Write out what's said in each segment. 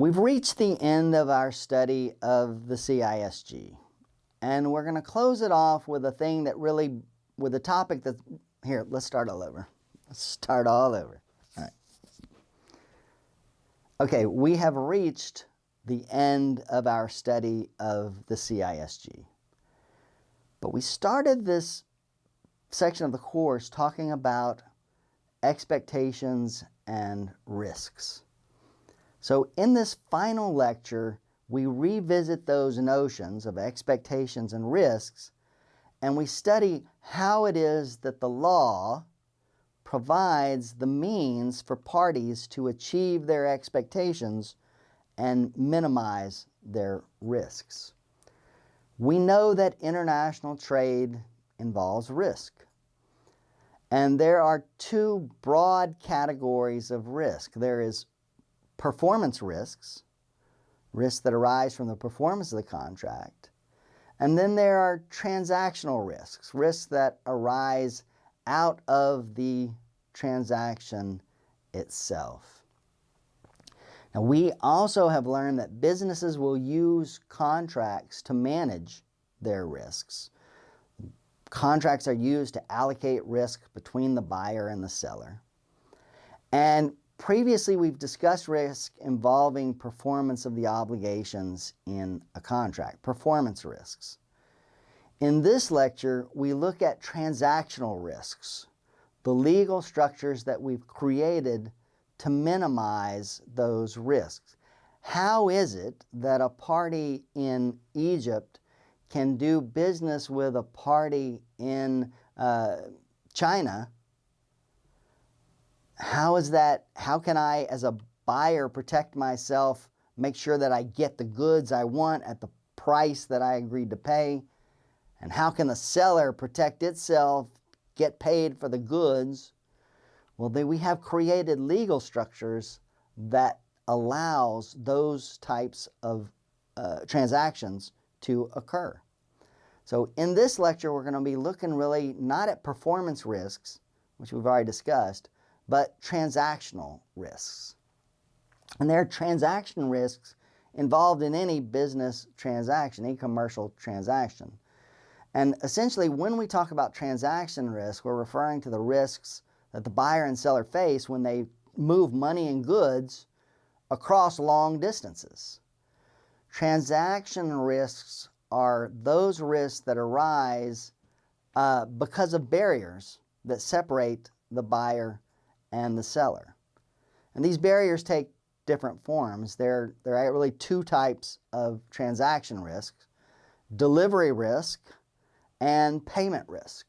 We've reached the end of our study of the CISG, and we're going to close it off with a thing that really, with a topic that, here, let's start all over. Let's start all over. All right. Okay, we have reached the end of our study of the CISG, but we started this section of the course talking about expectations and risks. So in this final lecture, we revisit those notions of expectations and risks, and we study how it is that the law provides the means for parties to achieve their expectations and minimize their risks. We know that international trade involves risk. And there are two broad categories of risk. There is performance risks, risks that arise from the performance of the contract. And then there are transactional risks, risks that arise out of the transaction itself. Now, we also have learned that businesses will use contracts to manage their risks. Contracts are used to allocate risk between the buyer and the seller. And previously, we've discussed risk involving performance of the obligations in a contract, performance risks. In this lecture, we look at transactional risks, the legal structures that we've created to minimize those risks. How is it that a party in Egypt can do business with a party in China? How can I, as a buyer, protect myself, make sure that I get the goods I want at the price that I agreed to pay? And how can the seller protect itself, get paid for the goods? Well, we have created legal structures that allows those types of transactions to occur. So in this lecture, we're going to be looking really not at performance risks, which we've already discussed, but transactional risks. And there are transaction risks involved in any business transaction, any commercial transaction. And essentially, when we talk about transaction risk, we're referring to the risks that the buyer and seller face when they move money and goods across long distances. Transaction risks are those risks that arise because of barriers that separate the buyer and the seller. And these barriers take different forms. There are really two types of transaction risks: delivery risk and payment risk.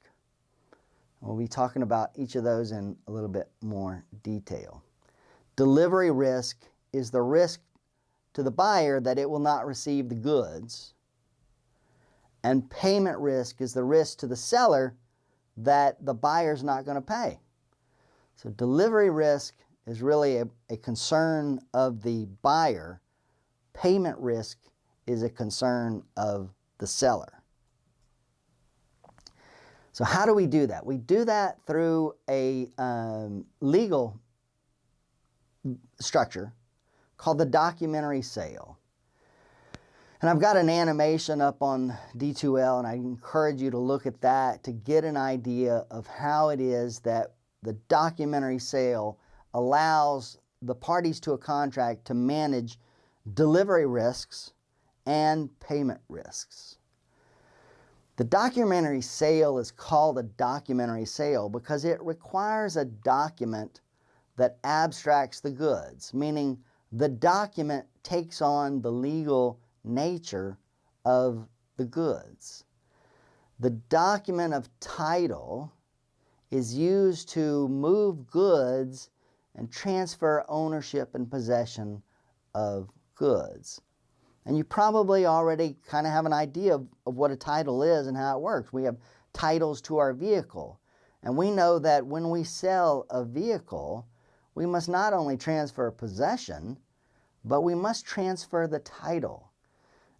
We'll be talking about each of those in a little bit more detail. Delivery risk is the risk to the buyer that it will not receive the goods. And payment risk is the risk to the seller that the buyer's not going to pay. So delivery risk is really a concern of the buyer. Payment risk is a concern of the seller. So how do we do that? We do that through a legal structure called the documentary sale. And I've got an animation up on D2L, and I encourage you to look at that to get an idea of how it is that the documentary sale allows the parties to a contract to manage delivery risks and payment risks. The documentary sale is called a documentary sale because it requires a document that abstracts the goods, meaning the document takes on the legal nature of the goods. The document of title is used to move goods and transfer ownership and possession of goods. And you probably already kind of have an idea of what a title is and how it works. We have titles to our vehicle. And we know that when we sell a vehicle, we must not only transfer possession, but we must transfer the title.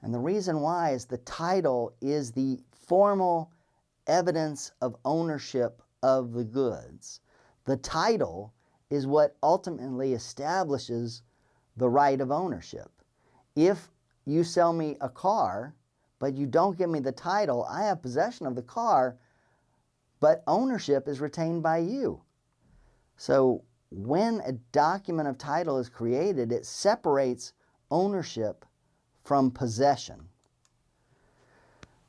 And the reason why is the title is the formal evidence of ownership of the goods. The title is what ultimately establishes the right of ownership. If you sell me a car, but you don't give me the title, I have possession of the car, but ownership is retained by you. So when a document of title is created, it separates ownership from possession.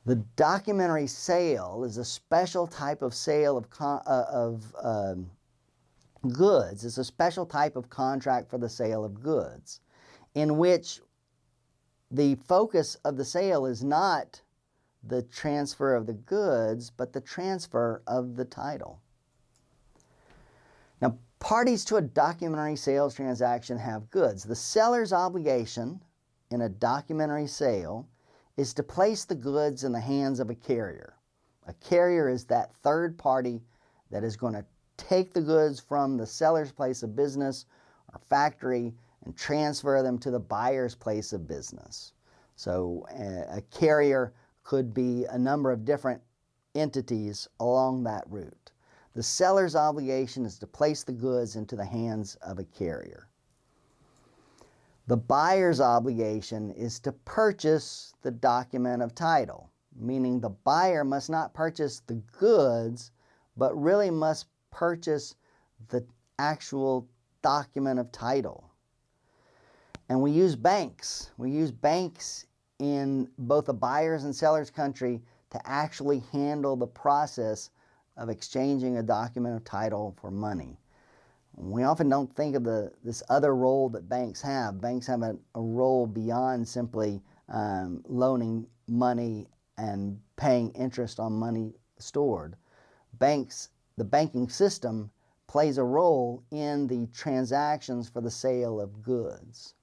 The documentary sale is a special type of sale of goods. It's a special type of contract for the sale of goods, in which the focus of the sale is not the transfer of the goods, but the transfer of the title. Now, parties to a documentary sales transaction have goods. The seller's obligation in a documentary sale is to place the goods in the hands of a carrier. A carrier is that third party that is going to take the goods from the seller's place of business or factory and transfer them to the buyer's place of business. So a carrier could be a number of different entities along that route. The seller's obligation is to place the goods into the hands of a carrier. The buyer's obligation is to purchase the document of title, meaning the buyer must not purchase the goods, but really must purchase the actual document of title. And we use banks. We use banks in both the buyer's and seller's country to actually handle the process of exchanging a document of title for money. We often don't think of this other role that banks have. Banks have a role beyond simply loaning money and paying interest on money stored. The banking system plays a role in the transactions for the sale of goods.